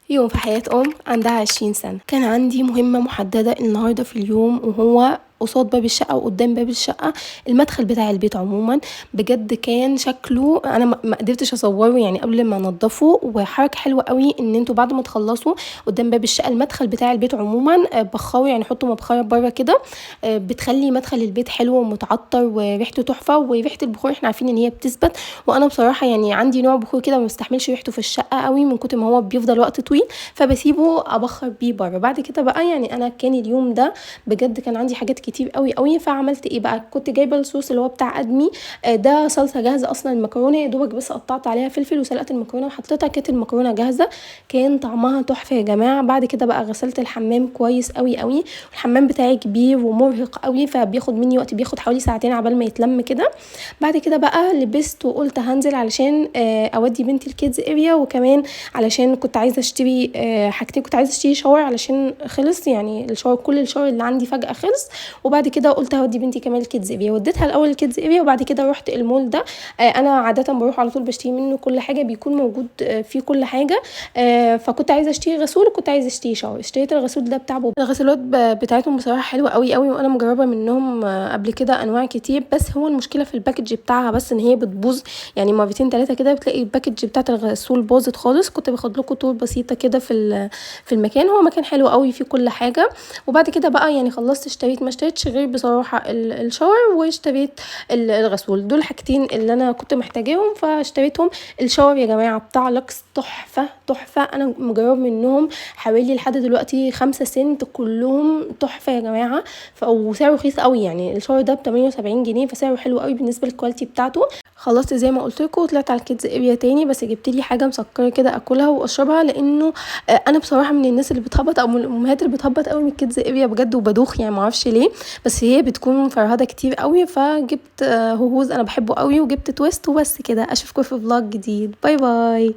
يوم في حياة عندها 20 سنة. كان عندي مهمة محددة النهاردة في اليوم، وهو قصاد باب الشقة وقدام باب الشقة المدخل بتاع البيت عموما. بجد كان شكله انا ما قدرتش اصوره يعني قبل ما انضفه، وحركة حلوة قوي ان انتوا بعد ما تخلصوا قدام باب الشقة المدخل بتاع البيت عموما بخروا، يعني حطوا مبخرة بره كده بتخلي مدخل البيت حلو ومتعطر وريحته تحفة. وريحة البخور احنا عارفين ان هي بتثبت، وانا بصراحة يعني عندي نوع بخور كده ما بستحملش ريحته في الشقة قوي من كتر ما هو بيفضل وقت طويل، فبسيبه ابخر بيه بره. بعد كده بقى يعني انا كان اليوم ده بجد كان عندي حاجات كتير قوي قوي، فعملت ايه بقى؟ كنت جايبه الصوص اللي هو بتاع ادمي ده صلصه جاهزه اصلا. المكرونه يا دوبك بس قطعت عليها فلفل وسلقت المكرونه وحطيتها، كانت المكرونه جاهزه، كان طعمها تحفه يا جماعه. بعد كده بقى غسلت الحمام كويس قوي قوي، الحمام بتاعي كبير ومرهق قوي فبياخد مني وقت، بياخد حوالي ساعتين عبال ما يتلم كده. بعد كده بقى لبست وقلت هنزل علشان اودي بنتي الكيدز اريا، وكمان علشان كنت عايزه اشتري حاجتين. كنت عايزه اشتري شاور علشان خلص، يعني الشاور كل الشاور اللي عندي فجاه خلص. وبعد كده قلت هودي بنتي كمان الكيدز اريا، وديتها الاول الكيدز اريا وبعد كده رحت المول ده. انا عاده بروح على طول بشتري منه كل حاجه، بيكون موجود فيه كل حاجه. فكنت عايزه اشتري غسول وكنت عايزه اشتري شاور. اشتريت الغسول ده بتاع بوب. الغسولات بتاعتهم بصراحه حلوه قوي قوي، وانا مجربه منهم قبل كده انواع كتير، بس هو المشكله في الباكج بتاعها بس ان هي بتبوظ، يعني مرتين 3 كده بتلاقي الباكج بتاعه الغسول باظت خالص. كنت باخد لكم تور بسيطه كده في المكان، هو مكان حلو قوي فيه كل حاجه. وبعد كده بقى يعني خلصت اشتريت، ما اشتريتش غير بصراحه الشاور واشتريت الغسول، دول حاجتين اللي انا كنت محتاجاهم فاشتريتهم. الشاور يا جماعه بتاع لوكس تحفه تحفه، انا مجرب منهم حوالي لحد دلوقتي 5 سنت، كلهم تحفه يا جماعه. وسعره رخيص قوي، يعني الشاور ده ب 78 جنيه، فسعره حلو قوي بالنسبه للكواليتي بتاعته. خلصت زي ما قلت لكم وطلعت على الكيدز اريا تاني، بس جبت لي حاجه مسكره كده اكلها واشربها، لانه انا بصراحه من الناس اللي بتهبط او من الامهات اللي بتهبط قوي من الكيدز اريا بجد، وبدوخ يعني ما اعرفش ليه، بس هي بتكون فرهده كتير قوي. فجبت هوهوز انا بحبه قوي، وجبت تويست، وبس كده. اشوفكم في فلوج جديد، باي باي.